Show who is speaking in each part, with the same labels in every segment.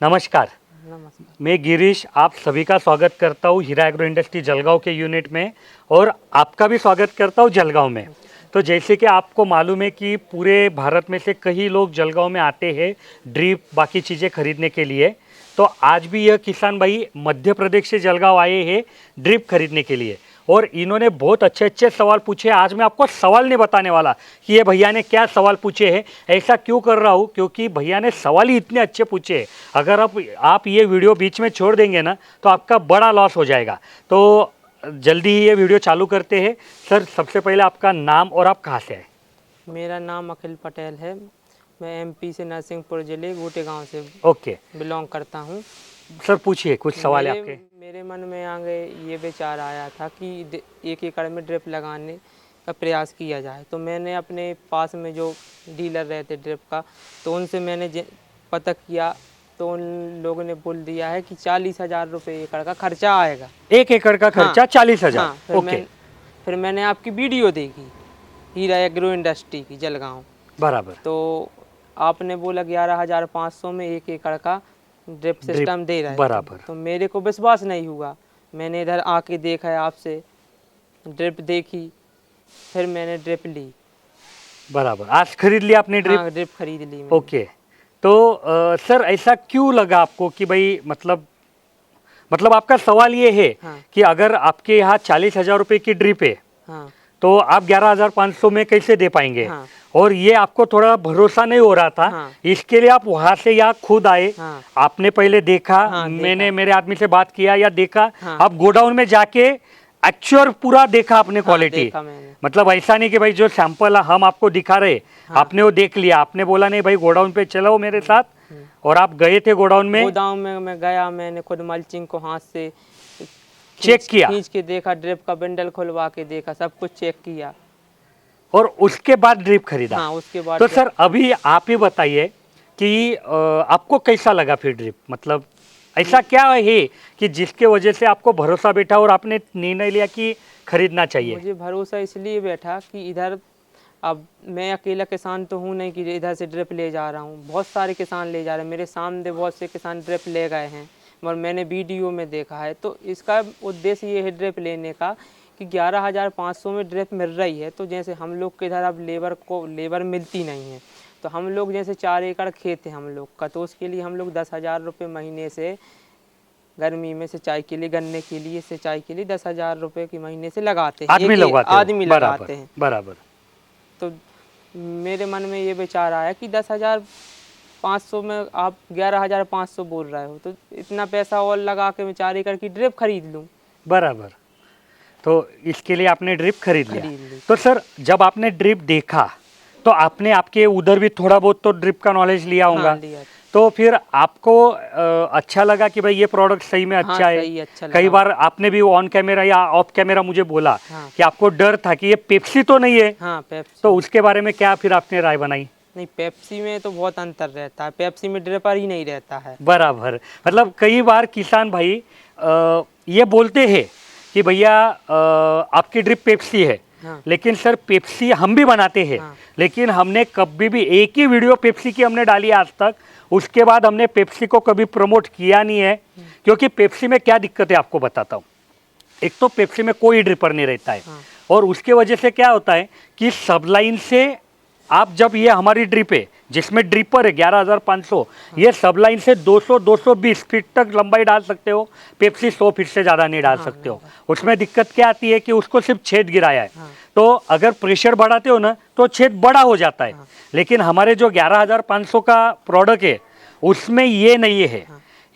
Speaker 1: नमस्कार,
Speaker 2: नमस्कार।
Speaker 1: मैं गिरीश आप सभी का स्वागत करता हूँ हीरा एग्रो इंडस्ट्री जलगांव के यूनिट में और आपका भी स्वागत करता हूँ जलगांव में। तो जैसे कि आपको मालूम है कि पूरे भारत में से कई लोग जलगांव में आते हैं ड्रिप बाकी चीज़ें खरीदने के लिए। तो आज भी यह किसान भाई मध्य प्रदेश से जलगांव आए हैं ड्रिप खरीदने के लिए और इन्होंने बहुत अच्छे अच्छे सवाल पूछे। आज मैं आपको सवाल नहीं बताने वाला कि ये भैया ने क्या सवाल पूछे हैं। ऐसा क्यों कर रहा हूँ क्योंकि भैया ने सवाल ही इतने अच्छे पूछे हैं। अगर आप ये वीडियो बीच में छोड़ देंगे ना तो आपका बड़ा लॉस हो जाएगा। तो जल्दी ही ये वीडियो चालू करते हैं। सर सबसे पहले आपका नाम और आप कहाँ से हैं?
Speaker 2: मेरा नाम अखिल पटेल है। मैं एमपी से नरसिंहपुर जिले गोटे गांव से
Speaker 1: ओके
Speaker 2: बिलोंग करता हूं।
Speaker 1: सर पूछिए, कुछ सवाल है आपके?
Speaker 2: मेरे मन में आगे ये विचार आया था कि 1 एकड़ में ड्रिप लगाने का प्रयास किया जाए। तो मैंने अपने पास में जो डीलर रहते ड्रिप का, तो उनसे मैंने पता किया तो उन लोगों ने बोल दिया है कि 40,000 रुपये एकड़ का खर्चा आएगा।
Speaker 1: 1 एकड़ का खर्चा 40,000?
Speaker 2: हाँ, फिर मैंने आपकी वीडियो देखी हीरा एग्रो इंडस्ट्री की जलगांव।
Speaker 1: बराबर।
Speaker 2: तो आपने बोला 11,500 में 1 एकड़ का ड्रिप सिस्टम दे रहा है।
Speaker 1: बराबर।
Speaker 2: तो मेरे को विश्वास नहीं हुआ। मैंने इधर आके देखा है, आपसे ड्रिप देखी, फिर मैंने ड्रिप ली।
Speaker 1: बराबर, आज खरीद लिया आपने ड्रिप?
Speaker 2: हाँ, ड्रिप खरीद ली मैंने।
Speaker 1: ओके। तो सर ऐसा क्यों लगा आपको कि भाई मतलब आपका सवाल ये है
Speaker 2: हाँ।
Speaker 1: कि अगर आपके यहाँ 40,000 रुपये की ड्रिप है
Speaker 2: हाँ।
Speaker 1: तो आप 11,500 में कैसे दे पाएंगे?
Speaker 2: हाँ।
Speaker 1: और ये आपको थोड़ा भरोसा नहीं हो रहा था।
Speaker 2: हाँ।
Speaker 1: इसके लिए आप वहां से यहाँ खुद आए।
Speaker 2: हाँ।
Speaker 1: आपने पहले देखा,
Speaker 2: हाँ,
Speaker 1: मैंने
Speaker 2: देखा।
Speaker 1: मेरे आदमी से बात किया या देखा?
Speaker 2: हाँ।
Speaker 1: आप गोडाउन में जाके एक्चुअल पूरा देखा आपने
Speaker 2: हाँ,
Speaker 1: क्वालिटी?
Speaker 2: देखा मैंने।
Speaker 1: मतलब ऐसा नहीं कि भाई जो सैंपल हम आपको दिखा रहे आपने वो देख लिया, आपने बोला नहीं भाई गोडाउन पे चलो मेरे साथ, और आप गए थे गोडाउन में?
Speaker 2: गोदाम में मैं गया, मैंने खुद मल्चिंग को हाथ से
Speaker 1: चेक किया,
Speaker 2: खींच के देखा, ड्रिप का बंडल खुलवा के देखा, सब कुछ चेक किया
Speaker 1: और उसके बाद ड्रिप खरीदा?
Speaker 2: हाँ, उसके बाद।
Speaker 1: तो सर अभी आप ही बताइए कि आपको कैसा लगा फिर ड्रिप? मतलब ऐसा क्या है कि जिसके वजह से आपको भरोसा बैठा और आपने निर्णय लिया कि खरीदना चाहिए?
Speaker 2: मुझे भरोसा इसलिए बैठा कि इधर अब मैं अकेला किसान तो हूँ नहीं कि इधर से ड्रिप ले जा रहा हूँ। बहुत सारे किसान ले जा रहे हैं, मेरे सामने बहुत से किसान ड्रिप ले गए हैं और मैंने वीडियो में देखा है। तो इसका उद्देश्य ये है ड्रिप लेने का कि 11,500 में ड्रिप मिल रही है। तो जैसे हम लोग के इधर अब लेबर मिलती नहीं है, तो हम लोग जैसे 4 एकड़ खेत है हम लोग का, तो उसके लिए हम लोग 10,000 रुपये महीने से गर्मी में सिंचाई के लिए, गन्ने के लिए सिंचाई के लिए 10,000 रुपये की महीने से लगाते हैं। आदमी लगाते हैं।
Speaker 1: बराबर।
Speaker 2: तो मेरे मन में ये विचार आया कि 10,500 में आप 11,500 बोल रहे हो, तो इतना पैसा और लगा के मैं 4 एकड़ की ड्रिप खरीद लूँ।
Speaker 1: बराबर। तो इसके लिए आपने ड्रिप खरीद लिया।
Speaker 2: ली।
Speaker 1: तो सर जब आपने ड्रिप देखा तो आपने आपके उधर भी थोड़ा बहुत तो ड्रिप का नॉलेज लिया होगा।
Speaker 2: हाँ, लिया।
Speaker 1: तो फिर आपको अच्छा लगा कि भाई ये प्रोडक्ट सही में अच्छा है?
Speaker 2: सही, अच्छा लगा।
Speaker 1: कई बार आपने भी ऑन कैमरा या ऑफ कैमरा मुझे बोला
Speaker 2: हाँ।
Speaker 1: कि आपको डर था कि ये पेप्सी तो नहीं है।
Speaker 2: हाँ, पेप्सी।
Speaker 1: तो उसके बारे में क्या फिर आपने राय बनाई?
Speaker 2: नहीं, पेप्सी में तो बहुत अंतर रहता है, पेप्सी में ड्रिपर ही नहीं रहता है।
Speaker 1: बराबर। मतलब कई बार किसान भाई ये बोलते हैं कि भैया आपकी ड्रिप पेप्सी है।
Speaker 2: हाँ।
Speaker 1: लेकिन सर पेप्सी हम भी बनाते हैं।
Speaker 2: हाँ।
Speaker 1: लेकिन हमने कभी भी एक ही वीडियो पेप्सी की हमने डाली आज तक, उसके बाद हमने पेप्सी को कभी प्रमोट किया नहीं है। क्योंकि पेप्सी में क्या दिक्कत है आपको बताता हूँ। एक तो पेप्सी में कोई ड्रिपर नहीं रहता है।
Speaker 2: हाँ।
Speaker 1: और उसके वजह से क्या होता है कि सब लाइन से आप जब ये हमारी ड्रिप है जिसमें ड्रिपर है 11,500, ये सब लाइन से 200-220 फीट तक लंबाई डाल सकते हो। पेप्सी 100 फीट से ज़्यादा नहीं डाल सकते हो। उसमें दिक्कत क्या आती है कि उसको सिर्फ छेद गिराया है। तो अगर प्रेशर बढ़ाते हो ना तो छेद बड़ा हो जाता है। लेकिन हमारे जो 11,500 का प्रोडक्ट है उसमें ये नहीं है।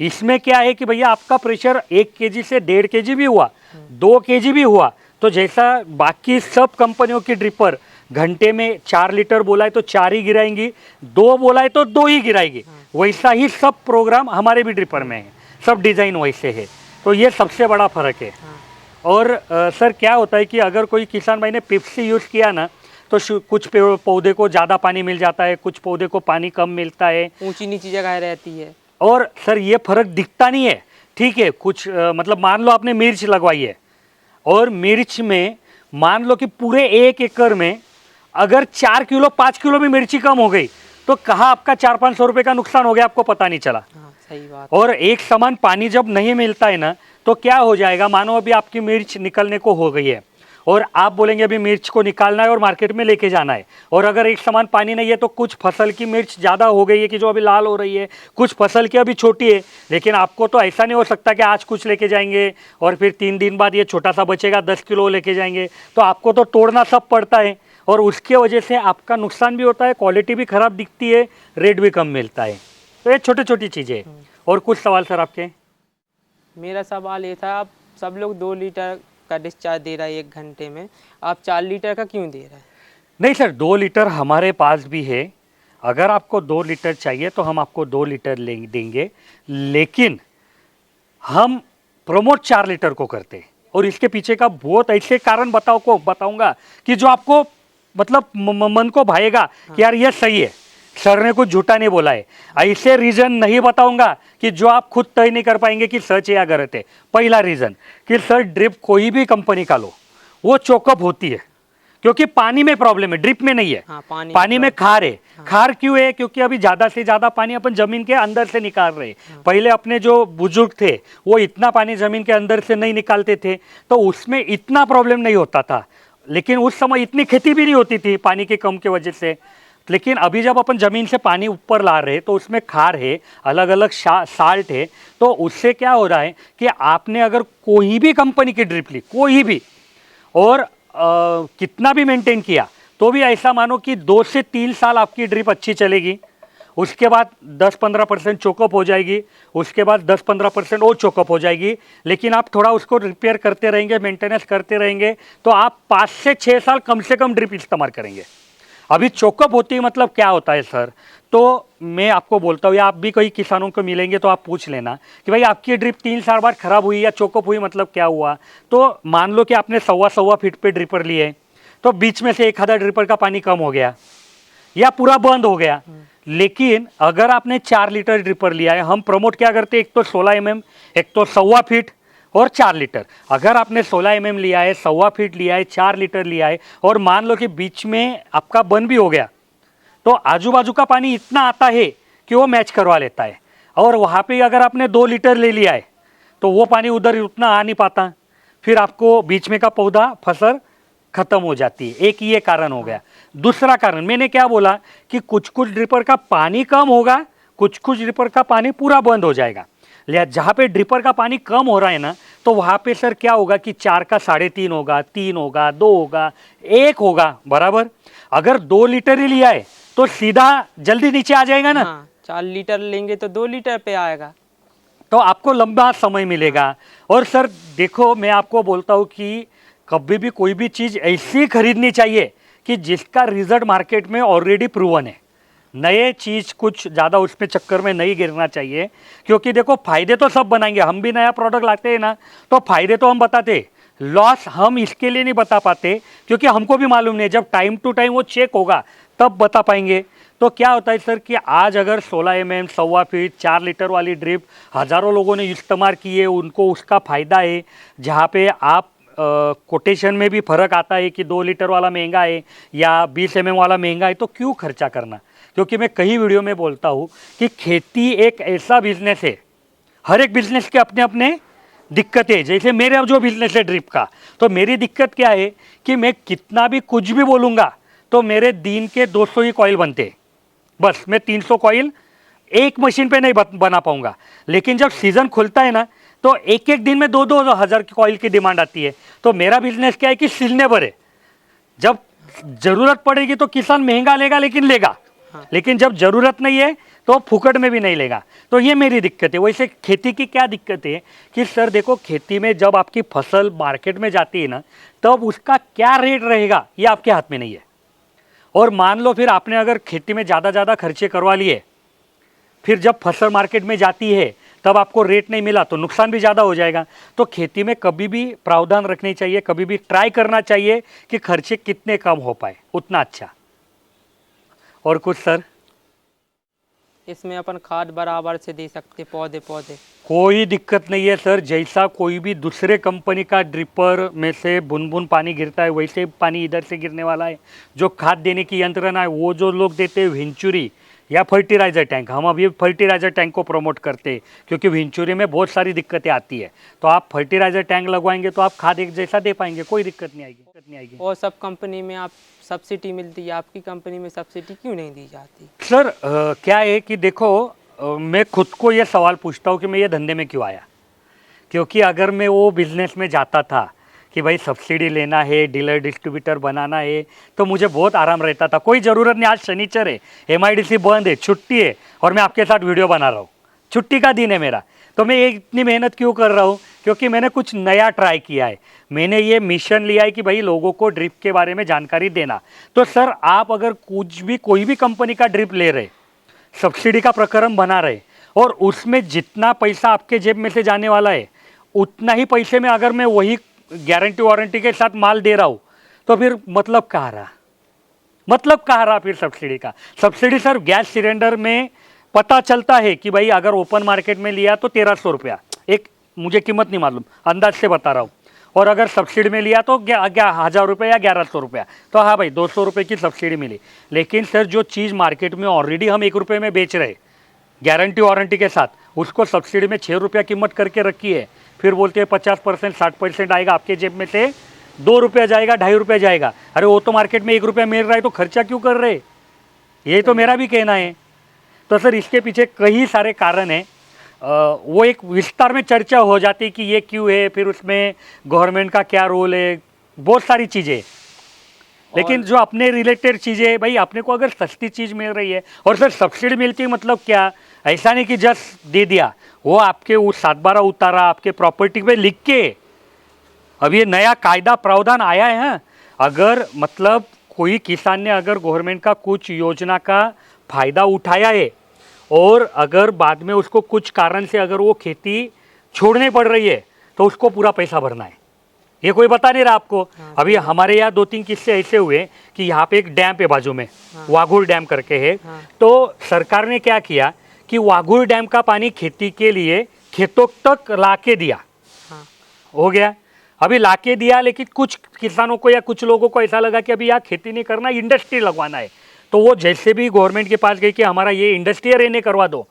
Speaker 1: इसमें क्या है कि भैया आपका प्रेशर 1 kg से 1.5 kg भी हुआ, 2 kg भी हुआ, तो जैसा बाकी सब कंपनियों की ड्रिपर घंटे में 4 लीटर बोला है तो 4 ही गिराएंगी, 2 बोला है तो 2 ही गिराएगी, वैसा ही सब प्रोग्राम हमारे भी ड्रिपर में है। सब डिज़ाइन वैसे है। तो ये सबसे बड़ा फर्क है। और सर क्या होता है कि अगर कोई किसान भाई ने पेप्सी यूज़ किया ना तो कुछ पौधे को ज़्यादा पानी मिल जाता है, कुछ पौधे को पानी कम मिलता है,
Speaker 2: ऊंची नीची जगह रहती है।
Speaker 1: और सर ये फर्क दिखता नहीं है। ठीक है, कुछ मतलब मान लो आपने मिर्च लगवाई है और मिर्च में मान लो कि पूरे 1 एकड़ में अगर 4 किलो 5 किलो भी मिर्ची कम हो गई तो कहाँ आपका 400-500 रुपये का नुकसान हो गया आपको पता नहीं चला।
Speaker 2: सही बात।
Speaker 1: और एक समान पानी जब नहीं मिलता है ना, तो क्या हो जाएगा, मानो अभी आपकी मिर्च निकलने को हो गई है और आप बोलेंगे अभी मिर्च को निकालना है और मार्केट में लेके जाना है, और अगर एक समान पानी नहीं है तो कुछ फसल की मिर्च ज़्यादा हो गई है कि जो अभी लाल हो रही है, कुछ फसल की अभी छोटी है, लेकिन आपको तो ऐसा नहीं हो सकता कि आज कुछ लेके जाएंगे और फिर 3 दिन बाद ये छोटा सा बचेगा 10 किलो लेके जाएंगे, तो आपको तो तोड़ना सब पड़ता है और उसकी वजह से आपका नुकसान भी होता है, क्वालिटी भी ख़राब दिखती है, रेट भी कम मिलता है। तो ये छोटी छोटी चीज़ें। और कुछ सवाल सर आपके?
Speaker 2: मेरा सवाल ये था, आप सब लोग 2 लीटर का डिस्चार्ज दे रहा है 1 घंटे में, आप 4 लीटर का क्यों दे रहे हैं?
Speaker 1: नहीं सर, 2 लीटर हमारे पास भी है। अगर आपको 2 लीटर चाहिए तो हम आपको 2 लीटर देंगे, लेकिन हम प्रमोट 4 लीटर को करते हैं और इसके पीछे का बहुत ऐसे कारण बताऊंगा कि जो आपको मतलब मन को भाएगा कि यार ये सही है, सर ने कुछ झूठा नहीं बोला है। ऐसे रीज़न नहीं बताऊंगा कि जो आप खुद तय नहीं कर पाएंगे कि सच है या गलत है। पहला रीज़न कि सर ड्रिप कोई भी कंपनी का लो, वो चोकअप होती है क्योंकि पानी में प्रॉब्लम है, ड्रिप में नहीं है।
Speaker 2: हाँ,
Speaker 1: पानी में खार है। खार क्यों है? क्योंकि अभी ज़्यादा से ज़्यादा पानी अपन जमीन के अंदर से निकाल रहे हैं। पहले अपने जो बुजुर्ग थे वो इतना पानी जमीन के अंदर से नहीं निकालते थे, तो उसमें इतना प्रॉब्लम नहीं होता था, लेकिन उस समय इतनी खेती भी नहीं होती थी पानी के कम की वजह से। लेकिन अभी जब अपन ज़मीन से पानी ऊपर ला रहे हैं तो उसमें खार है, अलग अलग साल्ट है, तो उससे क्या हो रहा है कि आपने अगर कोई भी कंपनी की ड्रिप ली, कोई भी, और कितना भी मेंटेन किया, तो भी ऐसा मानो कि 2 से 3 साल आपकी ड्रिप अच्छी चलेगी, उसके बाद 10-15% चोकअप हो जाएगी, उसके बाद 10-15% और चोकअप हो जाएगी, लेकिन आप थोड़ा उसको रिपेयर करते रहेंगे, मेंटेनेंस करते रहेंगे, तो आप 5 से 6 साल कम से कम ड्रिप इस्तेमाल करेंगे। अभी चोकअप होती है मतलब क्या होता है सर? तो मैं आपको बोलता हूँ, या आप भी कई किसानों को मिलेंगे तो आप पूछ लेना कि भाई आपकी ड्रिप 3 साल बाद खराब हुई या चोकअप हुई मतलब क्या हुआ। तो मान लो कि आपने 1.25 फीट पे ड्रिपर लिए, तो बीच में से एक आधा ड्रिपर का पानी कम हो गया या पूरा बंद हो गया। लेकिन अगर आपने 4 लीटर ड्रिपर लिया है, हम प्रमोट क्या करते हैं, एक तो 16 mm, एक तो 1.25 फीट और 4 लीटर। अगर आपने 16 mm लिया है, 1.25 फीट लिया है, 4 लीटर लिया है, और मान लो कि बीच में आपका बंद भी हो गया, तो आजू बाजू का पानी इतना आता है कि वो मैच करवा लेता है। और वहाँ पे अगर आपने 2 लीटर ले लिया है तो वो पानी उधर उतना आ नहीं पाता, फिर आपको बीच में का पौधा फसल खत्म हो जाती है। एक ये कारण हो गया। दूसरा कारण मैंने क्या बोला कि कुछ कुछ ड्रिपर का पानी कम होगा, कुछ कुछ ड्रिपर का पानी पूरा बंद हो जाएगा। लिया जहाँ पे ड्रिपर का पानी कम हो रहा है ना, तो वहाँ पे सर क्या होगा कि 4 का 3.5 होगा, 3 होगा, 2 होगा, 1 होगा, बराबर। अगर 2 लीटर ही लिया है तो सीधा जल्दी नीचे आ जाएगा ना।
Speaker 2: हाँ, 4 लीटर लेंगे तो 2 लीटर पे आएगा,
Speaker 1: तो आपको लंबा समय मिलेगा। और सर देखो, मैं आपको बोलता हूँ कि कभी भी कोई भी चीज़ ऐसी खरीदनी चाहिए कि जिसका रिजल्ट मार्केट में ऑलरेडी प्रूवन है। नए चीज़ कुछ ज़्यादा उसमें चक्कर में नहीं गिरना चाहिए, क्योंकि देखो फायदे तो सब बनाएंगे। हम भी नया प्रोडक्ट लाते हैं ना, तो फायदे तो हम बताते, लॉस हम इसके लिए नहीं बता पाते क्योंकि हमको भी मालूम नहीं, जब टाइम टू टाइम वो चेक होगा तब बता पाएंगे। तो क्या होता है सर कि आज अगर 16 mm, 1.25 फीट, 4 लीटर वाली ड्रिप हज़ारों लोगों ने इस्तेमाल की है, उनको उसका फ़ायदा है। जहाँ पे आप कोटेशन में भी फ़र्क आता है कि 2 लीटर वाला महंगा है या 20 mm वाला महंगा है, तो क्यों खर्चा करना। क्योंकि मैं कई वीडियो में बोलता हूँ कि खेती एक ऐसा बिजनेस है, हर एक बिजनेस के अपने अपने दिक्कतें। जैसे मेरा जो बिजनेस है ड्रिप का, तो मेरी दिक्कत क्या है कि मैं कितना भी कुछ भी बोलूँगा तो मेरे दिन के 200 ही कॉइल बनते, बस मैं 300 कॉइल एक मशीन पे नहीं बना पाऊंगा। लेकिन जब सीज़न खुलता है ना, तो एक एक दिन में 2-2 हज़ार की कॉइल की डिमांड आती है। तो मेरा बिजनेस क्या है कि सिलने पर है, जब ज़रूरत पड़ेगी तो किसान महंगा लेगा लेकिन लेगा, लेकिन जब ज़रूरत नहीं है तो फुकट में भी नहीं लेगा। तो ये मेरी दिक्कत है। वैसे खेती की क्या दिक्कत है कि सर देखो, खेती में जब आपकी फसल मार्केट में जाती है ना, तब उसका क्या रेट रहेगा ये आपके हाथ में नहीं है। और मान लो फिर आपने अगर खेती में ज़्यादा खर्चे करवा लिए, फिर जब फसल मार्केट में जाती है तब आपको रेट नहीं मिला तो नुकसान भी ज़्यादा हो जाएगा। तो खेती में कभी भी प्रावधान रखनी चाहिए, कभी भी ट्राई करना चाहिए कि खर्चे कितने कम हो पाए उतना अच्छा। और कुछ सर?
Speaker 2: इसमें अपन खाद बराबर से दे सकते, पौधे
Speaker 1: कोई दिक्कत नहीं है सर। जैसा कोई भी दूसरे कंपनी का ड्रिपर में से बूंद पानी गिरता है, वैसे पानी इधर से गिरने वाला है। जो खाद देने की यंत्रणा है वो जो लोग देते हैं वेंचुरी, या फर्टिलाइज़र टैंक, हम अभी फर्टिलाइज़र टैंक को प्रमोट करते हैं क्योंकि विंचुरी में बहुत सारी दिक्कतें आती है। तो आप फर्टिलाइज़र टैंक लगवाएंगे तो आप खाद एक जैसा दे पाएंगे, कोई दिक्कत नहीं आएगी।
Speaker 2: और सब कंपनी में आप सब्सिडी मिलती है, आपकी कंपनी में सब्सिडी क्यों नहीं दी जाती?
Speaker 1: सर क्या है कि देखो मैं खुद को ये सवाल पूछता हूँ कि मैं ये धंधे में क्यों आया। क्योंकि अगर मैं वो बिज़नेस में जाता था कि भाई सब्सिडी लेना है, डीलर डिस्ट्रीब्यूटर बनाना है, तो मुझे बहुत आराम रहता था। कोई ज़रूरत नहीं, आज शनिचर है, MIDC बंद है, छुट्टी है और मैं आपके साथ वीडियो बना रहा हूँ, छुट्टी का दिन है मेरा, तो मैं ये इतनी मेहनत क्यों कर रहा हूँ? क्योंकि मैंने कुछ नया ट्राई किया है। मैंने ये मिशन लिया है कि भाई लोगों को ड्रिप के बारे में जानकारी देना। तो सर आप अगर कोई भी कंपनी का ड्रिप ले रहे, सब्सिडी का प्रकरण बना रहे और उसमें जितना पैसा आपके जेब में से जाने वाला है उतना ही पैसे में अगर मैं वही गारंटी वारंटी के साथ माल दे रहा हूँ, तो फिर मतलब कहाँ रहा? मतलब कहाँ रहा फिर सब्सिडी का? सब्सिडी सर गैस सिलेंडर में पता चलता है कि भाई अगर ओपन मार्केट में लिया तो 1300 रुपया, एक मुझे कीमत नहीं मालूम, अंदाज से बता रहा हूँ, और अगर सब्सिडी में लिया तो 1000 रुपये या 1100 रुपया, तो हाँ भाई 200 रुपये की सब्सिडी मिली। लेकिन सर जो चीज़ मार्केट में ऑलरेडी हम 1 रुपये में बेच रहे गारंटी वारंटी के साथ, उसको सब्सिडी में 6 रुपया कीमत करके रखी है, फिर बोलते हैं 50% 60% आएगा, आपके जेब में से 2 रुपया जाएगा, 2.5 रुपया जाएगा। अरे वो तो मार्केट में 1 रुपया मिल रहा है, तो खर्चा क्यों कर रहे? ये तो मेरा भी कहना है। तो सर इसके पीछे कई सारे कारण हैं, वो एक विस्तार में चर्चा हो जाती कि ये क्यों है, फिर उसमें गवर्नमेंट का क्या रोल है, बहुत सारी चीज़ें। लेकिन जो अपने रिलेटेड चीज़ें, भाई अपने को अगर सस्ती चीज़ मिल रही है और सर सब्सिडी मिलती है, मतलब क्या, ऐसा नहीं कि जस्ट दे दिया, वो आपके उस 7/12 उतारा आपके प्रॉपर्टी पे लिख के। अब ये नया कायदा प्रावधान आया है, हाँ? अगर मतलब कोई किसान ने अगर गवर्नमेंट का कुछ योजना का फ़ायदा उठाया है और अगर बाद में उसको कुछ कारण से अगर वो खेती छोड़नी पड़ रही है, तो उसको पूरा पैसा भरना है। ये कोई बता नहीं रहा आपको। अभी हमारे यहाँ 2-3 किस्से ऐसे हुए कि यहाँ पे एक डैम है बाजू में, वाघुर डैम करके है। तो सरकार ने क्या किया कि वाघुर डैम का पानी खेती के लिए खेतों तक लाके दिया, हो गया। अभी लाके दिया, लेकिन कुछ किसानों को या कुछ लोगों को ऐसा लगा कि अभी यहाँ खेती नहीं करना, इंडस्ट्री लगवाना है। तो वो जैसे भी गवर्नमेंट के पास गई कि हमारा ये इंडस्ट्री रहने करवा दो,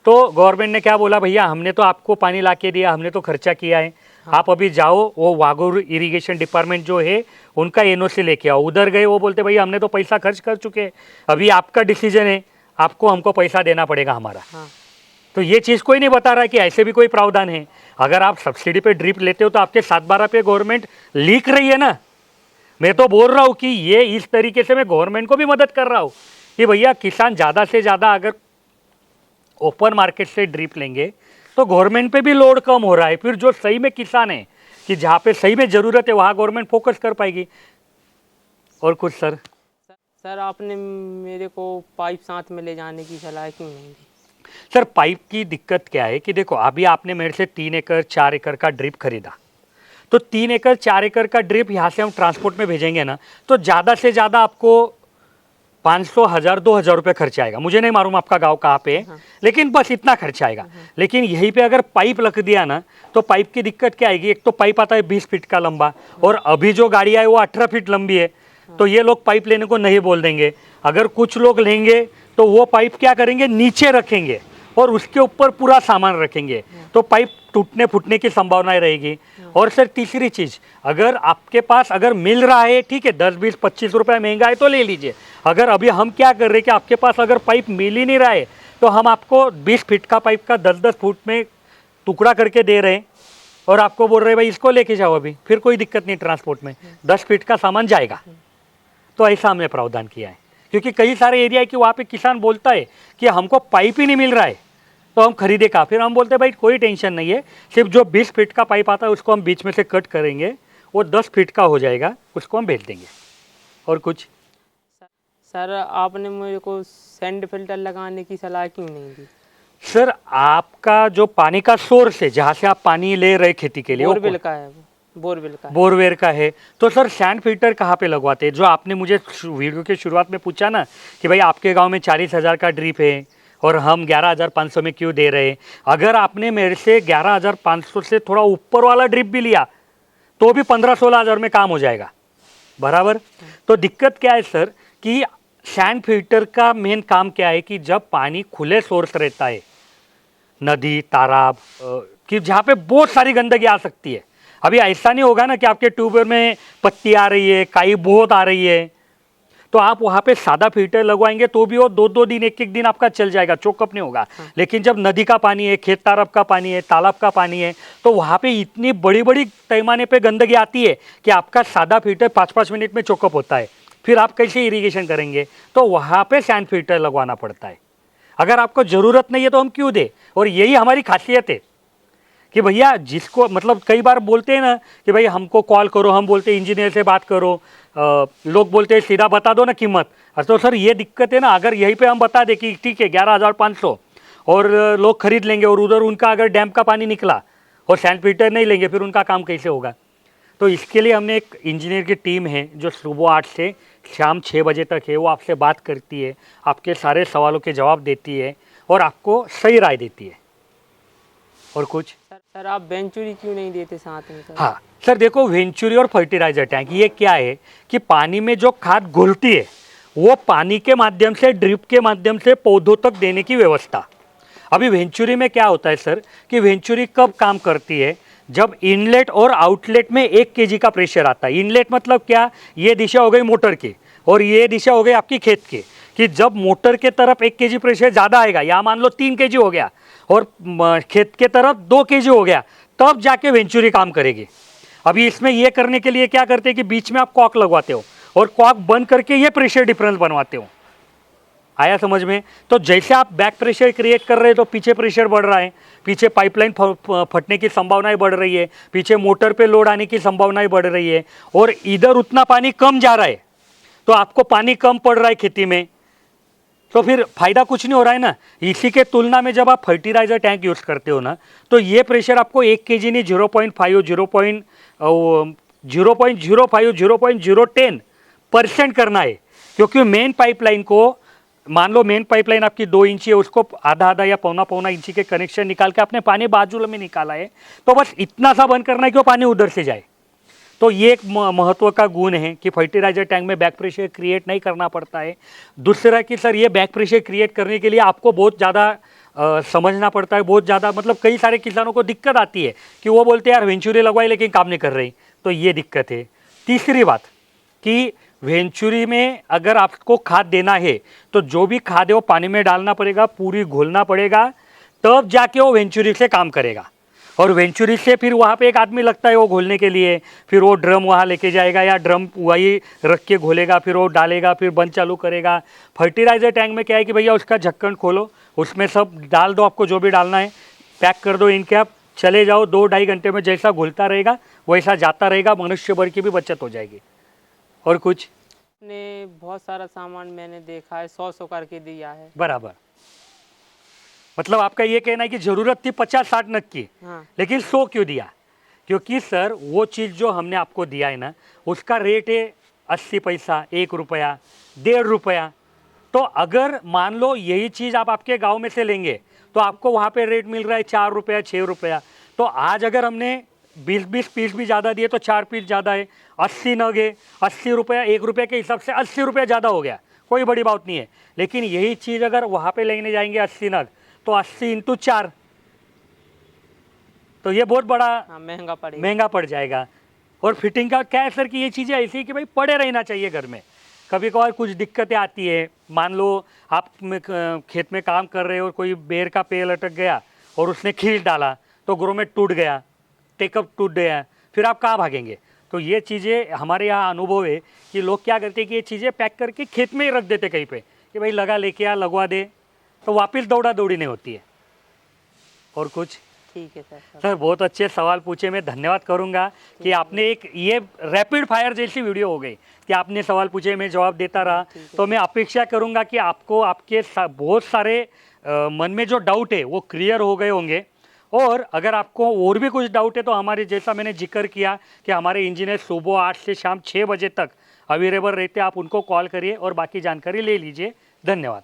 Speaker 1: तो गवर्नमेंट ने क्या बोला, भैया हमने तो आपको पानी लाके दिया, हमने तो खर्चा किया है, आप अभी जाओ वो वाघुर इरिगेशन डिपार्टमेंट जो है उनका NOC लेके आओ। उधर गए, वो बोलते भैया हमने तो पैसा खर्च कर चुके हैं, अभी आपका डिसीजन है, आपको हमको पैसा देना पड़ेगा हमारा। तो ये चीज़ कोई नहीं बता रहा कि ऐसे भी कोई प्रावधान है। अगर आप सब्सिडी पे ड्रिप लेते हो तो आपके 7/12 पे गवर्नमेंट लिख रही है ना। मैं तो बोल रहा हूँ कि ये इस तरीके से मैं गवर्नमेंट को भी मदद कर रहा हूँ कि भैया किसान ज़्यादा से ज़्यादा अगर ओपन मार्केट से ड्रिप लेंगे तो गवर्नमेंट पे भी लोड कम हो रहा है। फिर जो सही में किसान है कि जहाँ पे सही में ज़रूरत है वहाँ गवर्नमेंट फोकस कर पाएगी। और कुछ सर?
Speaker 2: सर आपने मेरे को पाइप साथ में ले जाने की सलाह क्यों नहीं दी?
Speaker 1: सर पाइप की दिक्कत क्या है कि देखो, अभी आपने मेरे से 3 एकड़ 4 एकड़ का ड्रिप खरीदा, तो 3 एकड़ 4 एकड़ का ड्रिप यहाँ से हम ट्रांसपोर्ट में भेजेंगे ना, तो ज़्यादा से ज़्यादा आपको 500, 1000, 2000 रुपये खर्चा आएगा। मुझे नहीं मालूम आपका गांव कहाँ पे है, लेकिन बस इतना खर्चा आएगा। लेकिन यहीं पे अगर पाइप लग दिया ना, तो पाइप की दिक्कत क्या आएगी, एक तो पाइप आता है 20 फीट का लंबा, और अभी जो गाड़ियाँ है वो 18 फीट लंबी है। तो ये लोग पाइप लेने को नहीं बोल देंगे। अगर कुछ लोग लेंगे तो वो पाइप क्या करेंगे, नीचे रखेंगे और उसके ऊपर पूरा सामान रखेंगे, तो पाइप टूटने फूटने की संभावनाएं रहेगी। और सर तीसरी चीज़, अगर आपके पास अगर मिल रहा है, ठीक है 10, 20, 25 रुपये महंगा है तो ले लीजिए। अगर अभी हम क्या कर रहे हैं कि आपके पास अगर पाइप मिल ही नहीं रहा है, तो हम आपको 20 फीट का पाइप का 10-10 फुट में टुकड़ा करके दे रहे हैं और आपको बोल रहे हैं भाई इसको लेके जाओ, अभी फिर कोई दिक्कत नहीं, ट्रांसपोर्ट में 10 फीट का सामान जाएगा। तो ऐसा हमने प्रावधान किया है, क्योंकि कई सारे एरिया है कि वहाँ पे किसान बोलता है कि हमको पाइप ही नहीं मिल रहा है, तो हम खरीदे कहाँ? फिर हम बोलते हैं भाई कोई टेंशन नहीं है, सिर्फ जो 20 फीट का पाइप आता है उसको हम बीच में से कट करेंगे, वो 10 फीट का हो जाएगा, उसको हम भेज देंगे। और कुछ?
Speaker 2: सर आपने मुझे को सैंड फिल्टर लगाने की सलाह क्यों नहीं दी?
Speaker 1: सर आपका जो पानी का सोर्स है, जहाँ से आप पानी ले रहे खेती के लिए,
Speaker 2: बोरवेल का है, बोरवेल का है।
Speaker 1: बोरवेल का है, तो सर सैंड फिल्टर कहाँ पे लगवाते हैं? जो आपने मुझे वीडियो के शुरुआत में पूछा ना कि भाई आपके गांव में 40,000 का ड्रिप है और हम 11,500 में क्यों दे रहे हैं। अगर आपने मेरे से 11,500 से थोड़ा ऊपर वाला ड्रिप भी लिया तो भी 15-16 हज़ार में काम हो जाएगा, बराबर। तो दिक्कत क्या है सर कि सैंड फिल्टर का मेन काम क्या है कि जब पानी खुले सोर्स रहता है, नदी, तालाब, कि जहाँ पे बहुत सारी गंदगी आ सकती है। अभी ऐसा नहीं होगा ना कि आपके ट्यूबवेल में पत्ती आ रही है, काई बहुत आ रही है, तो आप वहाँ पे सादा फिल्टर लगवाएंगे तो भी वो 2-2 दिन, 1-1 दिन आपका चल जाएगा, चोकअप नहीं होगा। लेकिन जब नदी का पानी है, खेत तालाब का पानी है, तालाब का पानी है, तो वहाँ पे इतनी बड़ी बड़ी पैमाने पे गंदगी आती है कि आपका सादा फिल्टर 5-5 मिनट में चोकअप होता है। फिर आप कैसे इरिगेशन करेंगे? तो वहाँ पे सैंड फिल्टर लगवाना पड़ता है। अगर आपको ज़रूरत नहीं है तो हम क्यों दें? और यही हमारी खासियत है कि भैया जिसको, मतलब कई बार बोलते हैं ना कि भाई हमको कॉल करो, हम बोलते हैं इंजीनियर से बात करो, लोग बोलते हैं सीधा बता दो ना कीमत। तो सर ये दिक्कत है ना, अगर यहीं पे हम बता दें कि ठीक है 11,500 और लोग खरीद लेंगे और उधर उनका अगर डैम का पानी निकला और सैंड फिल्टर नहीं लेंगे, फिर उनका काम कैसे होगा? तो इसके लिए हमने एक इंजीनियर की टीम है जो सुबह 8 से शाम 6 बजे तक है, वो आपसे बात करती है, आपके सारे सवालों के जवाब देती है और आपको सही राय देती है। और कुछ
Speaker 2: सर आप वेंचुरी क्यों नहीं देते साथ में सर?
Speaker 1: हाँ सर, देखो वेंचुरी और फर्टिलाइजर टैंक ये क्या है कि पानी में जो खाद घुलती है वो पानी के माध्यम से, ड्रिप के माध्यम से पौधों तक देने की व्यवस्था। अभी वेंचुरी में क्या होता है सर कि वेंचुरी कब काम करती है? जब इनलेट और आउटलेट में 1 kg का प्रेशर आता है। इनलेट मतलब क्या? ये दिशा हो गई मोटर की और ये दिशा हो गई आपकी खेत की, कि जब मोटर के तरफ 1 kg प्रेशर ज़्यादा आएगा, या मान लो 3 kg हो गया और खेत के तरफ 2 kg हो गया, तब जाके वेंचुरी काम करेगी। अभी इसमें ये करने के लिए क्या करते हैं कि बीच में आप कॉक लगवाते हो और कॉक बंद करके ये प्रेशर डिफरेंस बनवाते हो। आया समझ में? तो जैसे आप बैक प्रेशर क्रिएट कर रहे हैं तो पीछे प्रेशर बढ़ रहा है, पीछे पाइपलाइन फटने की संभावनाएं बढ़ रही है, पीछे मोटर पे लोड आने की संभावनाएं बढ़ रही है, और इधर उतना पानी कम जा रहा है, तो आपको पानी कम पड़ रहा है खेती में, तो फिर फायदा कुछ नहीं हो रहा है ना। इसी के तुलना में जब आप फर्टिलाइजर टैंक यूज़ करते हो ना, तो ये प्रेशर आपको 1 kg नहीं 0.5, 0.10% करना है। क्योंकि मेन पाइपलाइन को, मान लो मेन पाइपलाइन आपकी 2 इंची है, उसको आधा आधा या पौना पौना इंची के कनेक्शन निकाल के आपने पानी बाजू में निकाला है, तो बस इतना सा बंद करना है कि वो पानी उधर से जाए। तो ये एक महत्व का गुण है कि फर्टिलाइजर टैंक में बैक प्रेशर क्रिएट नहीं करना पड़ता है। दूसरा कि सर ये बैक प्रेशर क्रिएट करने के लिए आपको बहुत ज़्यादा समझना पड़ता है, बहुत ज़्यादा, मतलब कई सारे किसानों को दिक्कत आती है कि वो बोलते हैं यार वेंचुरी लगवाई लेकिन काम नहीं कर रही, तो ये दिक्कत है। तीसरी बात कि वेंचुरी में अगर आपको खाद देना है तो जो भी खाद है वो पानी में डालना पड़ेगा, पूरी घोलना पड़ेगा, तब जाके वो वेंचुरी से काम करेगा। और वेंचुरी से फिर वहाँ पे एक आदमी लगता है वो घोलने के लिए, फिर वो ड्रम वहाँ लेके जाएगा या ड्रम वही रख के घोलेगा, फिर वो डालेगा, फिर बंद चालू करेगा। फर्टिलाइजर टैंक में क्या है कि भैया उसका ढक्कन खोलो, उसमें सब डाल दो, आपको जो भी डालना है पैक कर दो, इनके आप चले जाओ, 2-2.5 घंटे में जैसा घुलता रहेगा वैसा जाता रहेगा, मनुष्य भर की भी बचत हो जाएगी। और कुछ
Speaker 2: ने बहुत सारा सामान मैंने देखा है 100 करके दिया है।
Speaker 1: बराबर, मतलब आपका ये कहना है कि ज़रूरत थी 50-60 नग की,
Speaker 2: हाँ।
Speaker 1: लेकिन 100 क्यों दिया? क्योंकि सर वो चीज़ जो हमने आपको दिया है ना, उसका रेट है 80 पैसा, 1 रुपया, 1.5 रुपया। तो अगर मान लो यही चीज़ आप आपके गांव में से लेंगे तो आपको वहाँ पे रेट मिल रहा है 4 रुपया, 6 रुपया। तो आज अगर हमने 20-20 पीस भी ज़्यादा दिए तो 4 पीस ज़्यादा है, 80 नग है, 80 रुपया, 1 रुपये के हिसाब से 80 रुपया ज़्यादा हो गया, कोई बड़ी बात नहीं है। लेकिन यही चीज़ अगर वहाँ पे लेने जाएंगे 80 नग, तो 80 × 4, तो ये बहुत बड़ा
Speaker 2: हाँ,
Speaker 1: महंगा पड़ जाएगा। और फिटिंग का क्या है सर कि ये चीज़ें ऐसी है कि भाई पड़े रहना चाहिए घर में। कभी कभार कुछ दिक्कतें आती है, मान लो आप खेत में काम कर रहे हो और कोई बेर का पेड़ लटक गया और उसने खींच डाला तो ग्रो में टूट गया, टेकअप टूट गया, फिर आप कहाँ भागेंगे? तो ये चीज़ें हमारे यहाँ अनुभव है कि लोग क्या करते हैं कि ये चीज़ें पैक करके खेत में ही रख देते कहीं पे कि भाई लगा लेके आ, लगवा दे, तो वापस दौड़ा दौड़ी नहीं होती है। और कुछ?
Speaker 2: ठीक है सर।
Speaker 1: सर बहुत अच्छे सवाल पूछे, मैं धन्यवाद करूंगा कि आपने एक ये रैपिड फायर जैसी वीडियो हो गई कि आपने सवाल पूछे, मैं जवाब देता रहा। तो मैं अपेक्षा करूंगा कि आपको आपके बहुत सारे मन में जो डाउट है वो क्लियर हो गए होंगे। और अगर आपको और भी कुछ डाउट है तो हमारे, जैसा मैंने जिक्र किया कि हमारे इंजीनियर सुबह 8 से शाम 6 बजे तक अवेलेबल रहते हैं, आप उनको कॉल करिए और बाकी जानकारी ले लीजिए। धन्यवाद।